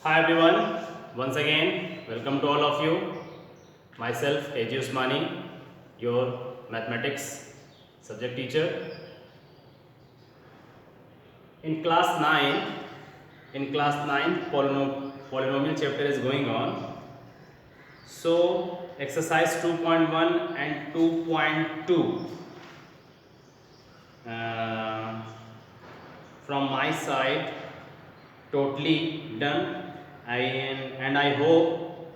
Hi everyone, once again, welcome to all of you. Myself, A.J. Usmani, your mathematics subject teacher. In class 9, polynomial chapter is going on. So, exercise 2.1 and 2.2 from my side totally done. I hope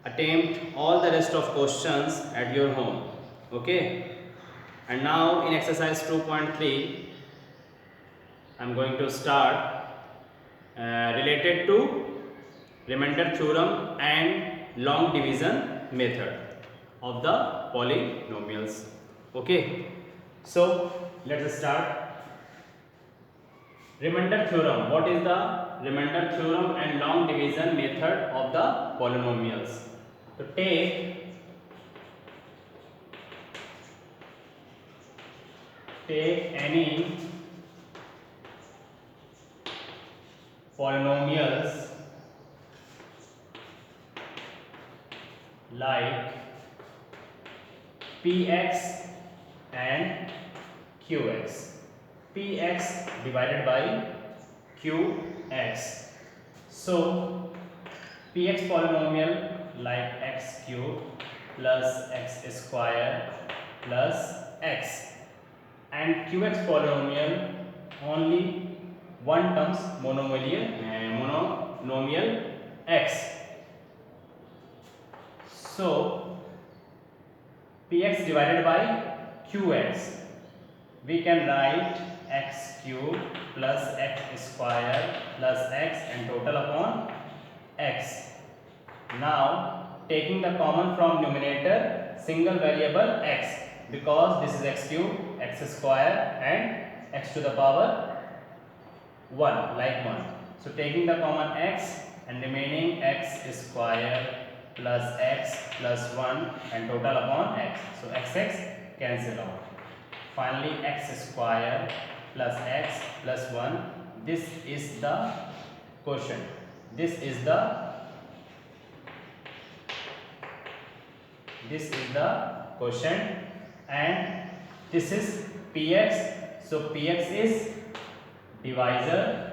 attempt all the rest of questions at your home. Okay, and now in exercise 2.3 I'm going to start related to remainder theorem and long division method of the polynomials. Okay, so let's start. Remainder theorem. What is the remainder theorem and long division method of the polynomials? So take any polynomials like px and qx. Px divided by qx. So px polynomial like x cube plus x square plus x, and qx polynomial only one terms monomial x. So px divided by qx, we can write x cube plus x square plus x and total upon x. Now taking the common from numerator, single variable x, because this is x cube, x square and x to the power 1 like 1. So taking the common x and remaining x square plus x plus 1 and total upon x. So x cancel out. Finally x square plus x plus 1. This is the quotient. This is the quotient, and this is px. So px is divisor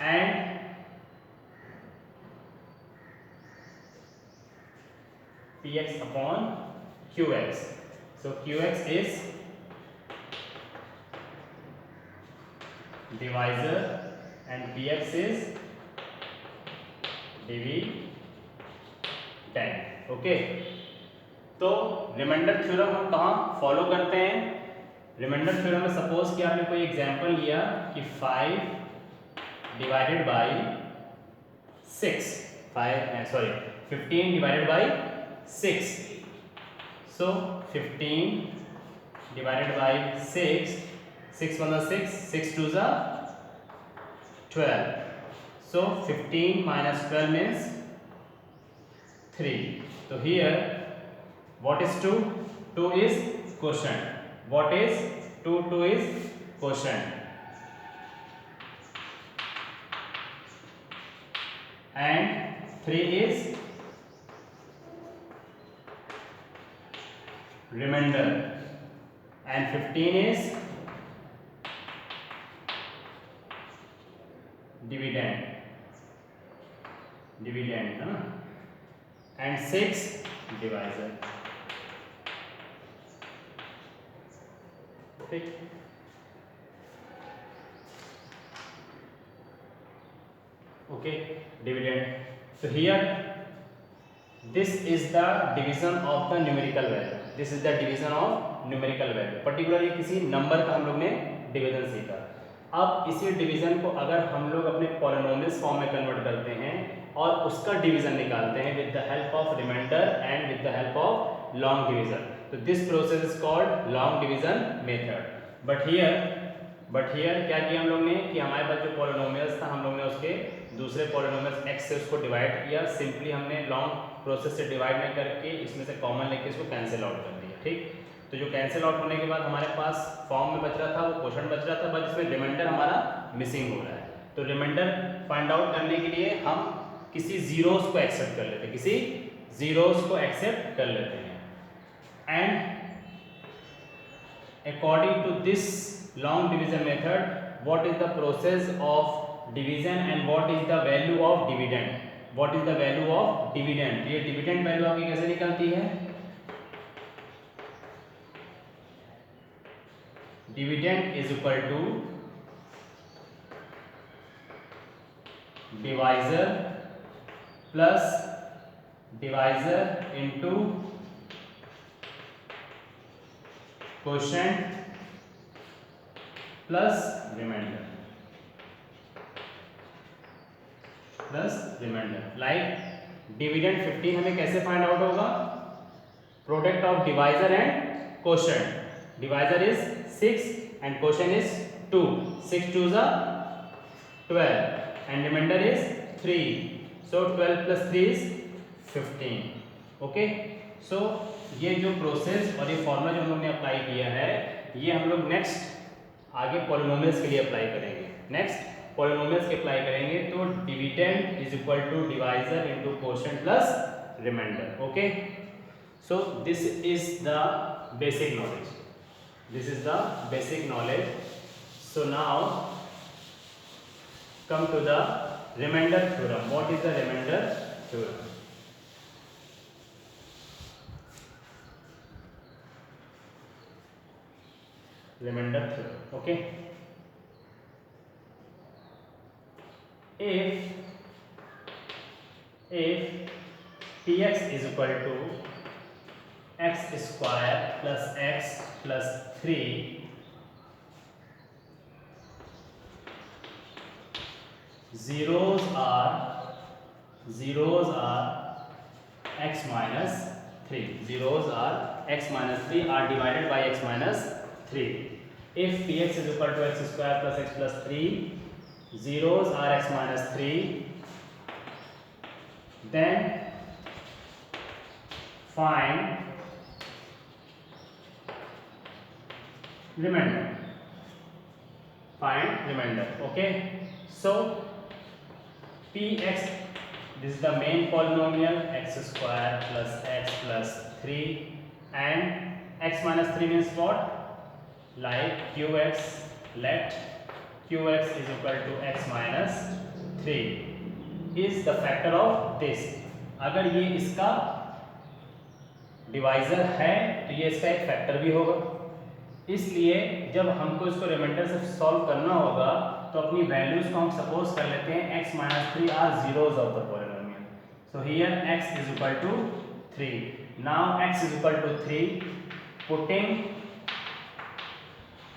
and px upon qx. So qx is divisor and px is dividend. Okay, तो remainder theorem हम कहाँ follow करते हैं? Remainder theorem में suppose कि आपने कोई example लिया कि 5 divided by 6, 15 divided by 6. So 15 divided by 6, 6 1 6, 6 2 12. So 15 minus 12 means 3. So here what is 2? 2 is quotient. What is 2? 2 is quotient. And 3 is remainder. And 15 is dividend. And 6 divisor. Okay. Okay, dividend. So here this is the division of the numerical value. This is the division of numerical value. Particularly किसी number का हम लोग ने division सीखा. अब इसी division को अगर हम लोग अपने पॉलिनोमियल्स फॉर्म में कन्वर्ट करते हैं और उसका डिवीजन निकालते हैं with the help of reminder and with the help of long division, तो this process is called long division method. But here क्या किया हम लोग ने कि हमारे पास जो पॉलिनोमियल्स था हम लोग ने उसके दूसरे पॉलिनोमियल्स x से उसको डिवाइड किया. सिंपली हमने लॉन्ग प्रोसेस से डिवाइड नहीं करके इसमें से कॉमन लेके इसको कैंसिल आउट कर दिया. ठीक, तो जो कैंसिल आउट होने के बाद हमारे पास फॉर्म में बच रहा था वो क्वोशंट बच रहा था, बट इसमें रिमाइंडर हमारा मिसिंग हो रहा है। तो रिमाइंडर फाइंड आउट करने के लिए हम किसी जीरोस को एक्सेप्ट कर लेते हैं, किसी जीरोस को एक्सेप्ट कर लेते हैं। And according to this long division method, what is the process of division and what is the value of dividend? What is the value of dividend? ये dividend वैल्यू आपकी कैसे निकलती है? Dividend is equal to divisor plus divisor into quotient plus reminder like dividend 15 हमें कैसे find out होगा? Product of divisor and quotient. Divisor is 6 and quotient is 2, 6 2 is 12 and reminder is 3, so 12 plus 3 is 15। Okay, so ये जो process और ये formula जो हम लोग ने अप्लाई किया है, ये हम लोग नेक्स्ट आगे पॉलिनोमियल्स के लिए अप्लाई करेंगे। नेक्स्ट पॉलिनोमियल्स के अप्लाई करेंगे तो dividend is equal to divisor into quotient plus remainder. Okay, so this is the basic knowledge, this is the basic knowledge. So now come to the remainder theorem. What is the remainder theorem? remainder theorem. Okay, if px is equal to x square plus x plus 3, zeros are x minus 3, zeros are x minus 3 are divided by x minus 3. If px is equal to x square plus x plus 3, zeros are x minus 3, then find remainder. Find remainder. Okay, so px, this is the main polynomial, x square plus x plus 3, and x minus 3 means what? Like qx, let qx is equal to x minus 3 is the factor of this. अगर ये इसका divisor है तो ये इसका एक factor भी होगा, इसलिए जब हमको इसको रिमाइंडर से सॉल्व करना होगा तो अपनी वैल्यूज को हम सपोज कर लेते हैं x minus 3 are zeros of the polynomial. So here x is equal to 3. Now x is equal to 3,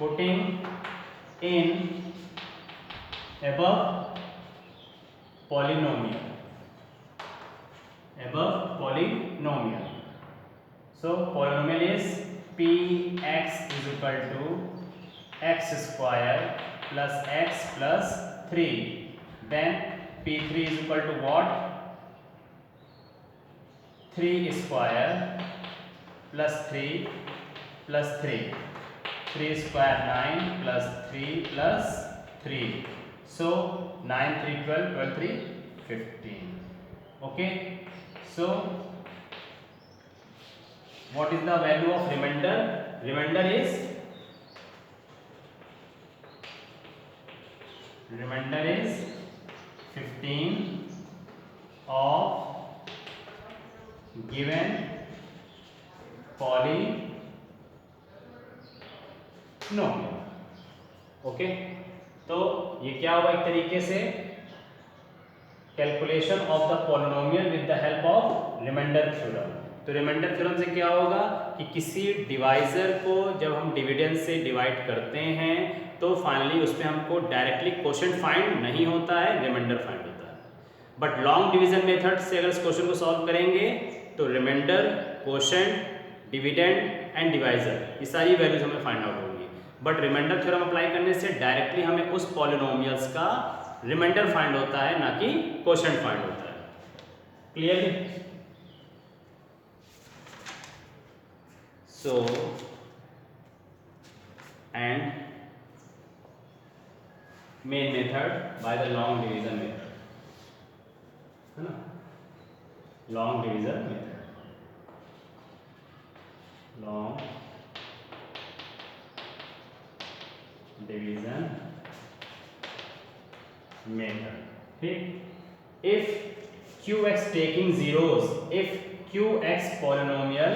putting in above polynomial. So polynomial is px is equal to x square plus x plus 3. Then p3 is equal to what? 3 square plus 3 plus 3. 3 square 9 plus 3 plus 3. So 9 3 12, 12 3 15. Okay, so what is the value of remainder? Remainder is 15 of given polynomial. Okay, तो ये क्या होगा? एक तरीके से calculation of the polynomial with the help of remainder theorem. तो remainder theorem से क्या होगा कि किसी डिवाइजर को जब हम डिविडेंड से डिवाइड करते हैं तो फाइनली उसमें हमको डायरेक्टली क्वोशंट फाइंड नहीं होता है, रिमाइंडर फाइंड होता है। बट लॉन्ग डिवीजन मेथड से अगर इस क्वेश्चन को सॉल्व करेंगे तो remainder, quotient, dividend and divisor ये सारी वैल्यूज हमें फाइंड आउट होंगी। बट रिमाइंडर थ्योरम अप्लाई करने से डायरेक्टली हमें उस पॉलिनोमियल्स का रिमाइंडर फाइंड होता है, ना कि क्वोशंट फाइंड होता है। Clearly? So and main method by the long division method, है ना, long division method, long division method. ठीक, if qx taking zeros, if qx polynomial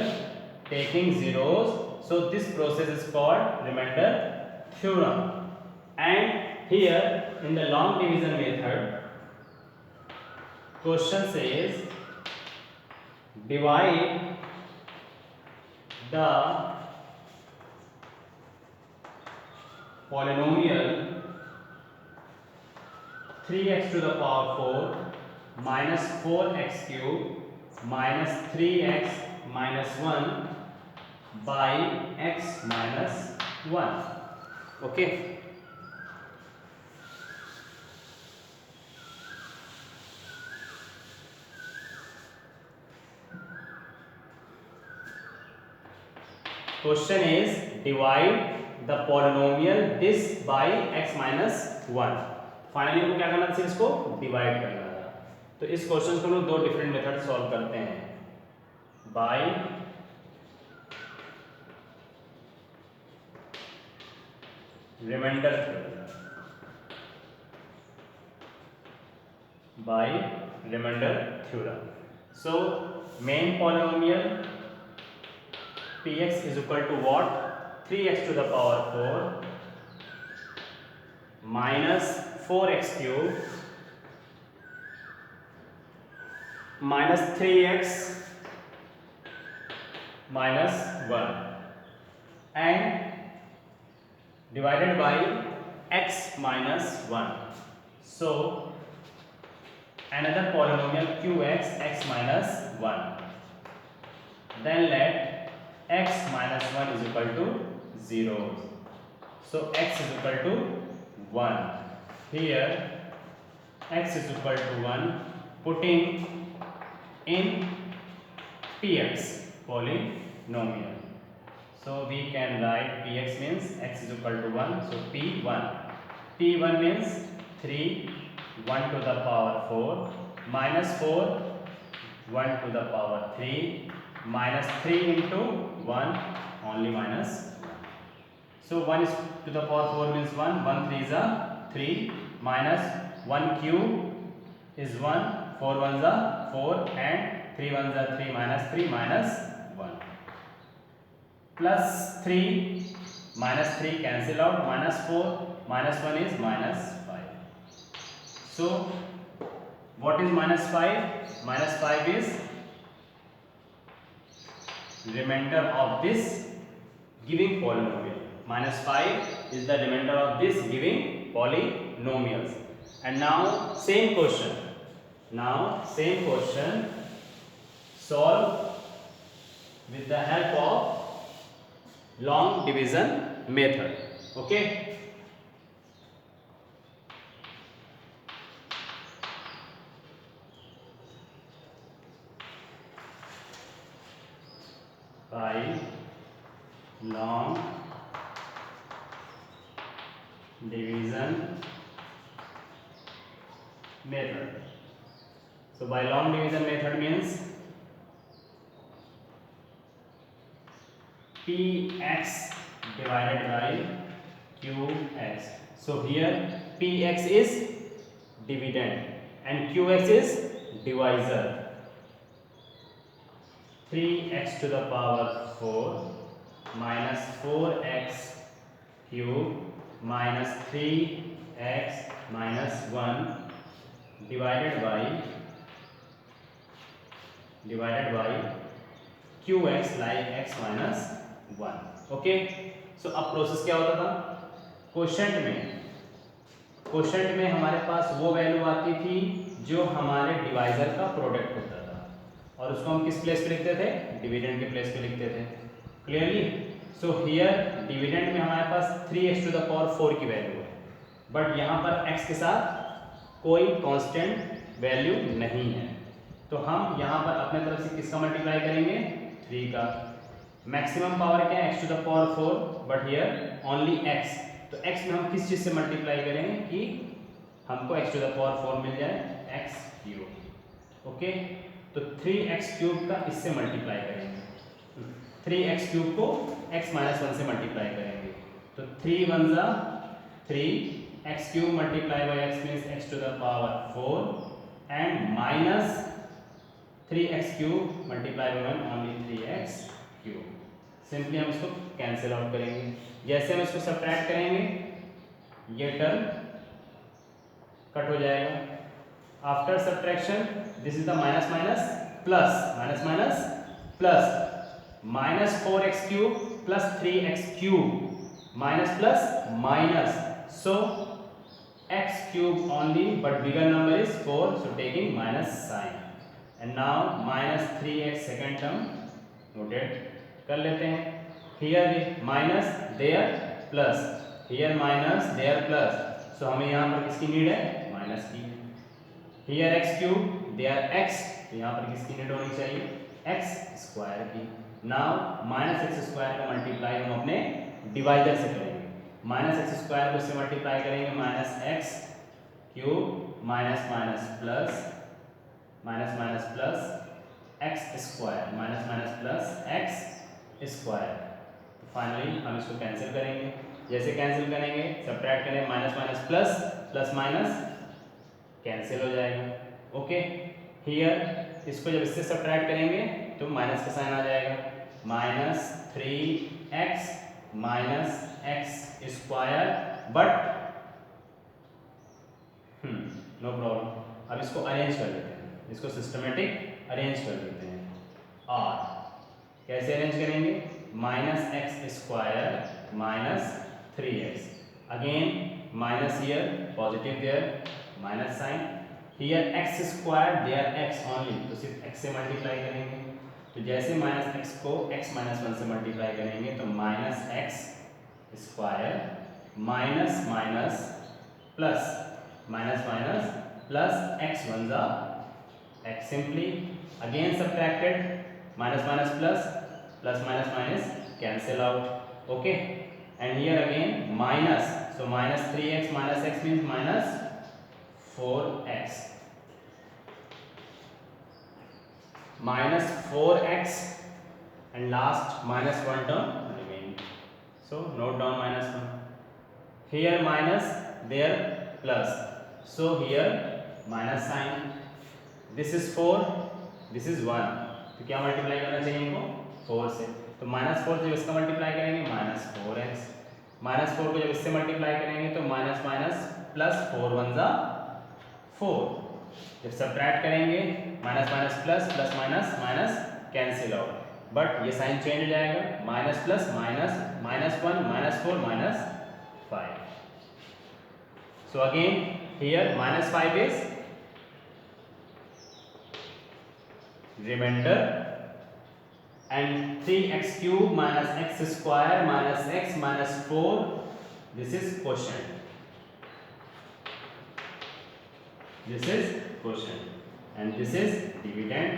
taking zeros, so this process is called remainder theorem. And here in the long division method, question says divide the polynomial 3x to the power 4 minus 4x cube minus 3x minus 1 by x minus 1. Okay. Question is divide the polynomial this by x minus 1. Finally हमको क्या करना था, इसको divide करना था. तो इस question को हम लोग दो डिफरेंट मेथड सॉल्व करते हैं. By remainder theorem, by remainder theorem. So main polynomial px is equal to what, 3x to the power 4 minus 4x cube minus 3x minus 1 and divided by x minus 1. So another polynomial qx x minus 1. Then let x minus 1 is equal to 0. So x is equal to 1. Here x is equal to 1, putting in px polynomial. So we can write px means x is equal to 1. So p1. p1 means 3, 1 to the power 4 minus 4, 1 to the power 3 minus 3 into 1, only minus 1. So 1 is to the power 4 means 1, 1 3 is a 3 minus 1 cube is 1, 4 1 is a 4 and 3 1 is a 3 minus 3 minus 1 plus 3 minus 3 cancel out, minus 4 minus 1 is minus 5. So what is minus 5? Minus 5 is remainder of this giving polynomial. Minus 5 is the remainder of this giving polynomials. And now same question. Solve with the help of long division method. Okay. By long division method. So by long division method means px divided by qx. So here px is dividend and qx is divisor. 3x to the power 4 minus 4x cube minus 3x minus 1 divided by qx like x minus 1. Okay. So अब process क्या होता था, quotient में हमारे पास वो value आती थी जो हमारे डिवाइजर का प्रोडक्ट होता था और उसको हम किस प्लेस पे लिखते थे, डिविडेंड के प्लेस पे लिखते थे. क्लियरली. सो हियर डिविडेंड में हमारे पास 3x टू द पावर 4 की वैल्यू है, बट यहाँ पर x के साथ कोई कांस्टेंट वैल्यू नहीं है. तो हम यहाँ पर अपने तरफ से किसका मल्टीप्लाई करेंगे, 3 का. मैक्सिमम पावर क्या है, x to the power 4, but here only x। तो x में हम किस चीज से मल्टीप्लाई करेंगे कि हमको x टू द पावर 4 मिल जाए, x क्यूब। ओके, तो 3x क्यूब का इससे मल्टीप्लाई करेंगे, 3x क्यूब को x माइनस 1 से मल्टीप्लाई करेंगे, तो 3 1 जा 3, x cube multiply by x means x to the power 4 and minus 3x cube multiply by 1 only 3x cube. Simply हम इसको कैंसिल आउट करेंगे। जैसे हम इसको सब्ट्रैक्ट करेंगे ये टर्म कट हो जाएगा। After subtraction this is the minus minus plus, minus minus plus, minus 4x cube plus 3x cube, minus plus minus, so x cube only but bigger number is 4, so taking minus sign and now minus 3x second term noted कर लेते हैं। here minus there plus, here minus there plus, so हमें यहाँ पर किसकी need है, minus की। here x cube there x, तो यहाँ पर किसकी नीड होनी चाहिए, x स्क्वायर की। नाउ माइनस एक्स स्क्वायर का मल्टीप्लाई हम अपने डिवाइडर से करेंगे, माइनस एक्स स्क्वायर को इससे मल्टीप्लाई करेंगे, minus x cube minus minus plus, minus minus plus x square, minus minus plus x square. तो फाइनली हम इसको कैंसिल करेंगे। जैसे कैंसिल करेंगे सब्ट्रैक्ट करेंगे, minus minus plus, plus minus cancel हो जाएगा। ओके, हियर इसको जब इससे सब्ट्रैक्ट करेंगे तो माइनस का साइन आ जाएगा, minus 3x minus x square, but no problem. अब इसको अरेंज कर लेते हैं, इसको सिस्टमेटिक अरेंज कर लेते हैं। और कैसे अरेंज करेंगे, minus x square minus 3x, again minus here positive there minus sign, here x square there x only, तो सिर्फ x से मल्टीप्लाई करेंगे। तो जैसे माइनस x को x माइनस 1 से मल्टीप्लाई करेंगे तो minus x square minus minus plus, minus minus plus x 1 जा x, simply again subtracted, minus minus plus, plus minus minus cancel out, okay, and here again minus, so minus 3x minus x means minus 4x, minus 4x and last minus 1 term remain, so note down minus 1, here minus there plus, so here minus sign, this is 4, this is 1, तो क्या multiply करना चाहिए इनको, 4 से, तो minus 4 जब इसका multiply करेंगे माइनस 4x, माइनस 4 को जब इससे मल्टीप्लाई करेंगे तो माइनस माइनस प्लस 4 1 जा 4, जब सब्ट्रैक्ट करेंगे minus minus plus, plus minus minus cancel out, but ये साइन चेंज हो जाएगा, minus plus minus, minus 1 minus 4 minus 5, so again here minus 5 is remainder and 3x cube minus x square minus x minus 4, this is quotient, this is quotient and this is dividend,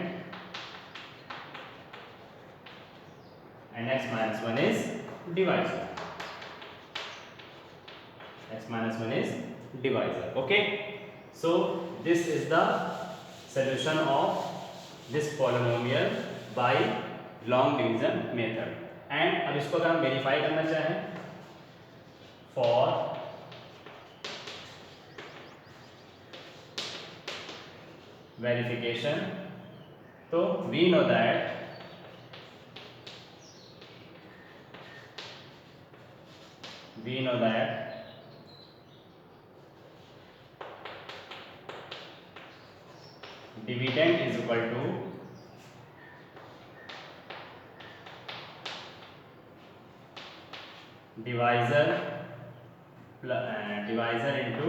and x minus 1 is divisor, x minus 1 is divisor. Okay, so this is the solution of this polynomial by long division method, and अब इसको अगर हम verify करना चाहें, for verification, तो we know that dividend is equal to divisor into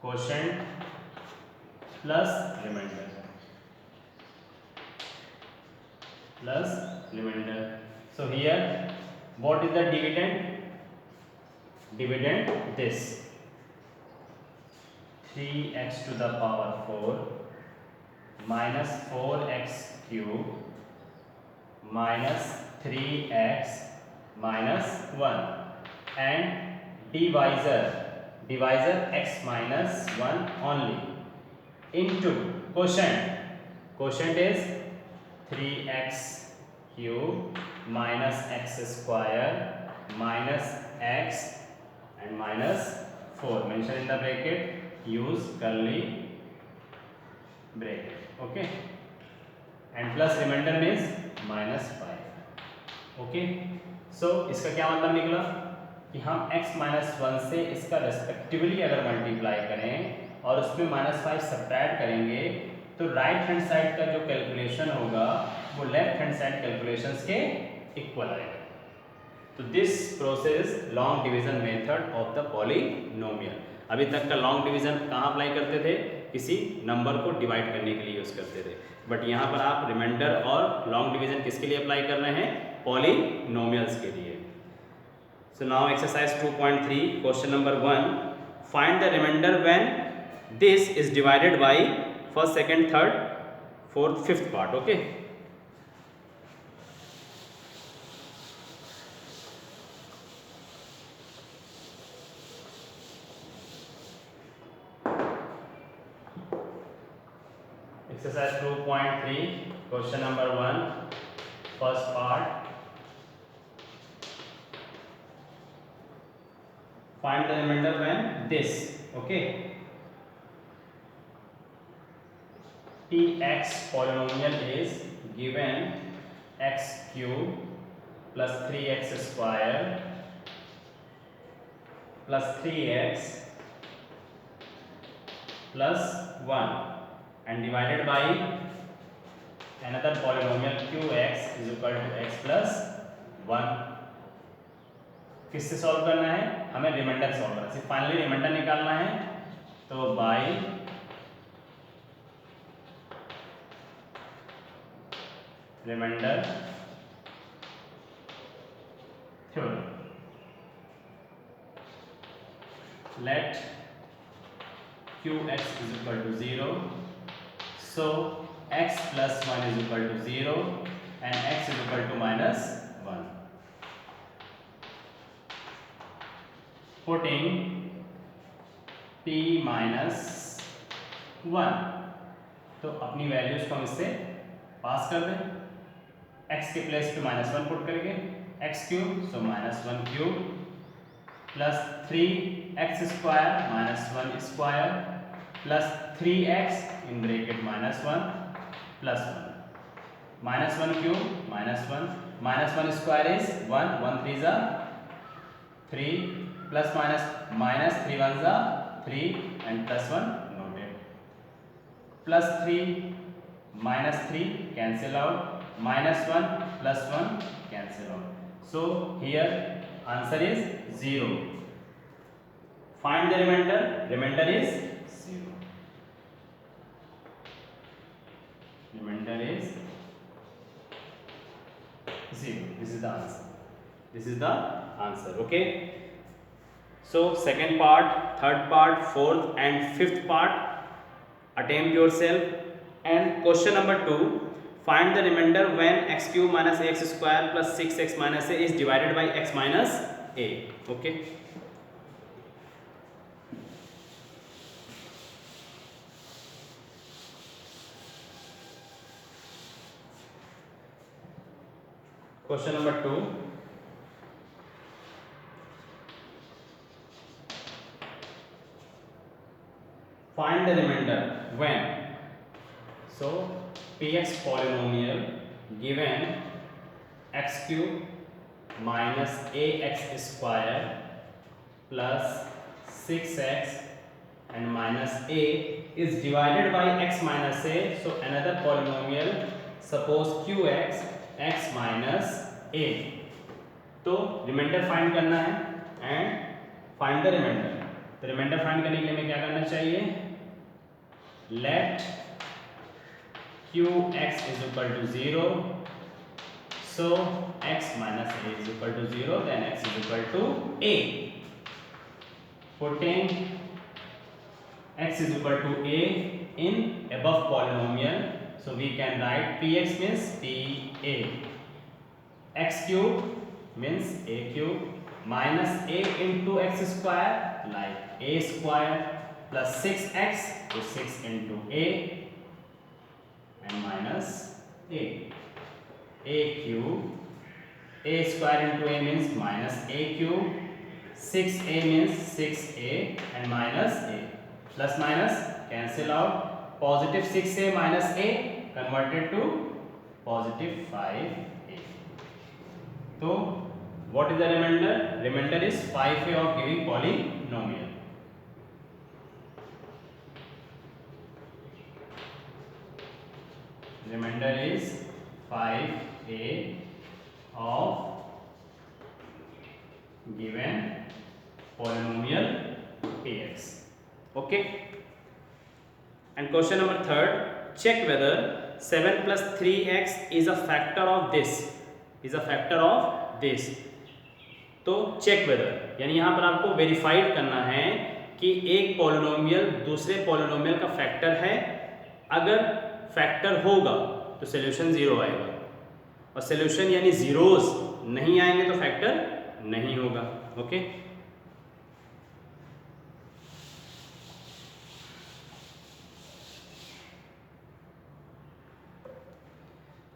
quotient plus remainder, so here what is the dividend this 3x to the power 4 minus 4x cube minus 3x minus 1 and divisor x minus 1 only into quotient is 3x cube minus x square minus x and minus 4 mention in the bracket, use curly bracket, okay, and plus remainder means minus 5, okay. so इसका क्या मतलब निकला कि हम x minus 1 से इसका respectively अगर multiply करें और उसमें माइनस 5 सब्ट्रैक्ट करेंगे तो राइट हैंड साइड का जो कैलकुलेशन होगा वो लेफ्ट हैंड साइड कैलकुलेशंस के इक्वल आएगा। तो this process long division method of the polynomial. अभी तक का लॉन्ग डिवीजन कहाँ अप्लाई करते थे, किसी नंबर को डिवाइड करने के लिए यूज करते थे, बट यहाँ पर आप रिमाइंडर और लॉन्ग डिवीजन किसके लिए अप्लाई कर रहे हैं, पॉलिनोमियल्स के लिए। So now exercise 2.3 question number 1, find the remainder when this is divided by first second third fourth fifth part, okay. Exercise 2.3 question number 1 first part, find the remainder when this, okay, Px polynomial is given x cube plus 3x square plus 3x plus 1 and divided by another polynomial qx is equal to x plus 1। किससे solve करना है, हमें reminder solve करना है, सिर्फ finally reminder निकालना है। तो by remainder theorem let qx is equal to 0, so x plus 1 is equal to 0 and x is equal to minus 1. Putting p minus 1, तो अपनी वैल्यूज को हम इससे पास कर दें, x के प्लेस पे माइनस 1 पुट करके x cube, so minus 1 cube plus 3x square minus 1 square plus 3x in bracket minus 1 plus 1 minus 1 cube minus 1 square is 1 1 3 जा 3 प्लस माइनस 3 1 जा 3 and plus 1 noted plus 3 minus 3 cancel out minus 1 plus 1 cancel out, so here answer is 0। Find the remainder is 0, remainder is 0, this is the answer, okay। So second part, third part, fourth and fifth part attempt yourself, and question number 2, find the remainder when x cube minus x square plus 6x minus a is divided by x minus a, okay। Question number 2, find the remainder when, so px polynomial given x cube minus ax square plus 6x and minus a is divided by x minus a, so another polynomial, suppose qx x minus a, तो reminder find करना है and find the reminder. तो reminder find करने के लिए हमें क्या करना चाहिए, late qx is equal to 0, so x minus a is equal to 0, then x is equal to a, putting x is equal to a in above polynomial So we can write px means pa, x cube means a cube minus a into x square like a square plus 6x to 6 into a and minus a cube. A square into a means minus a cube, 6a means 6a and minus a. Plus minus cancel out, positive 6a minus a converted to positive 5a. So what is the remainder? Remainder is 5a of giving polynomial. Remainder is 5a of given polynomial px. Okay. And question number 3rd, check whether 7 plus 3x is a factor of this. तो check whether यानी यहाँ पर आपको verified करना है कि एक polynomial दूसरे पॉलिनोमियल का फैक्टर है। अगर फैक्टर होगा तो सॉल्यूशन 0 आएगा और सॉल्यूशन यानी जीरोस नहीं आएंगे तो फैक्टर नहीं होगा। Okay,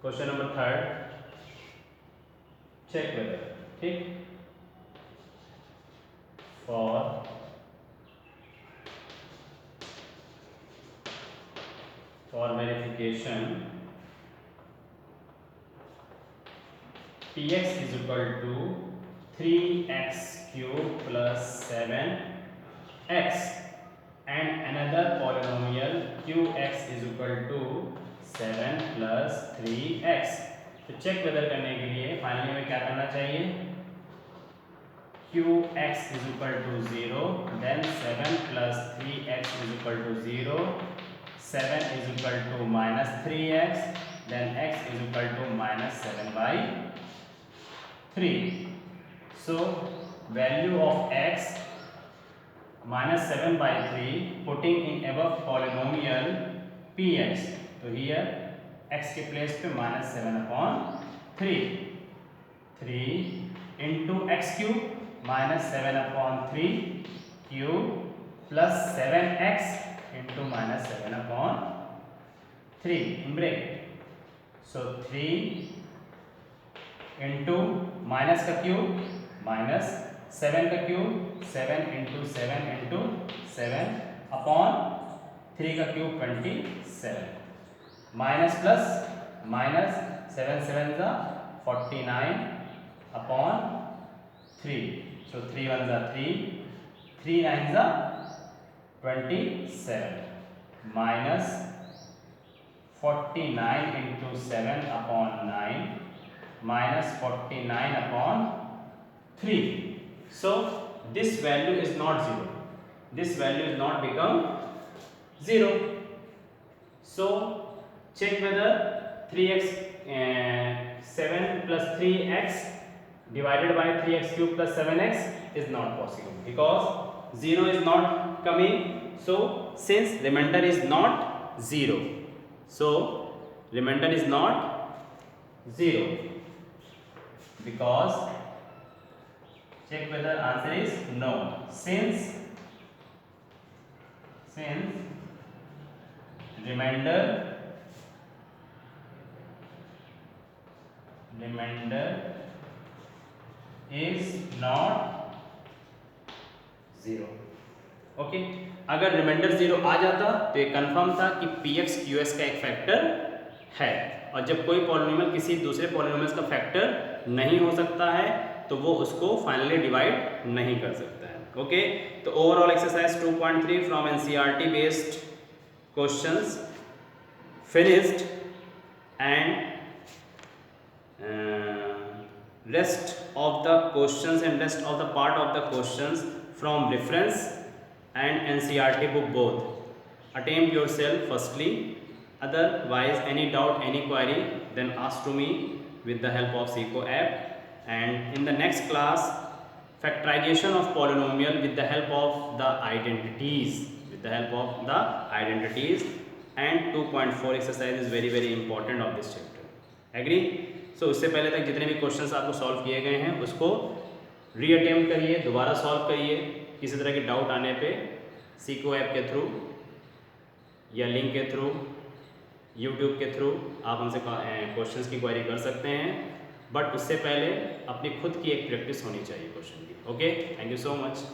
question number 3rd, check whether, ठीक, for verification px is equal to 3x cube plus 7x and another polynomial qx is equal to 7 plus 3x। तो चेक वेदर करने के लिए फाइनली हमें क्या करना चाहिए? qx is equal to 0, then 7 plus 3x is equal to 0, 7 is equal to minus 3x, then x is equal to minus 7 by 3. So value of x minus 7 by 3 putting in above polynomial px. So here x के place पे minus 7 upon 3 into x cube minus 7 upon 3 cube plus 7x into minus 7 upon 3 in bracket. So 3 into minus का cube minus 7 का cube 7 into 7 into 7 upon 3 का cube 27 minus plus minus 7 7 जा 49 upon 3, so 3 1 जा 3 3 9 जा 27 minus 49 into 7 upon 9 minus 49 upon 3. So this value is not 0. This value is not become 0. So check whether 3x 7 plus 3x divided by 3x cube plus 7x is not possible because 0 is not coming. So since remainder is not 0, so remainder is not 0. Because check whether answer is no. Since remainder is not 0. Okay, अगर reminder 0 आ जाता तो ये confirm था कि px qs का एक factor है और जब कोई पॉलिनोमियल किसी दूसरे पॉलिनोमियल का फैक्टर नहीं हो सकता है तो वो उसको फाइनली डिवाइड नहीं कर सकता है। ओके, तो overall exercise 2.3 from NCERT based questions finished and rest of the questions and rest of the part of the questions from reference and NCERT book both. Attempt yourself firstly, otherwise any doubt, any query, then ask to me with the help of Seco app. And in the next class, factorization of polynomial with the help of the identities, and 2.4 exercise is very very important of this chapter. Agree? So इससे पहले तक जितने भी questions आपको solve किए गए हैं उसको रीअटेम्प्ट करिए, दोबारा सॉल्व करिए। किसी तरह की डाउट आने पे सीको ऐप के थ्रू या लिंक के थ्रू, यूट्यूब के थ्रू आप हमसे क्वेश्चंस की क्वेरी कर सकते हैं, बट उससे पहले अपनी खुद की एक प्रैक्टिस होनी चाहिए क्वेश्चन की। Okay, thank you so much.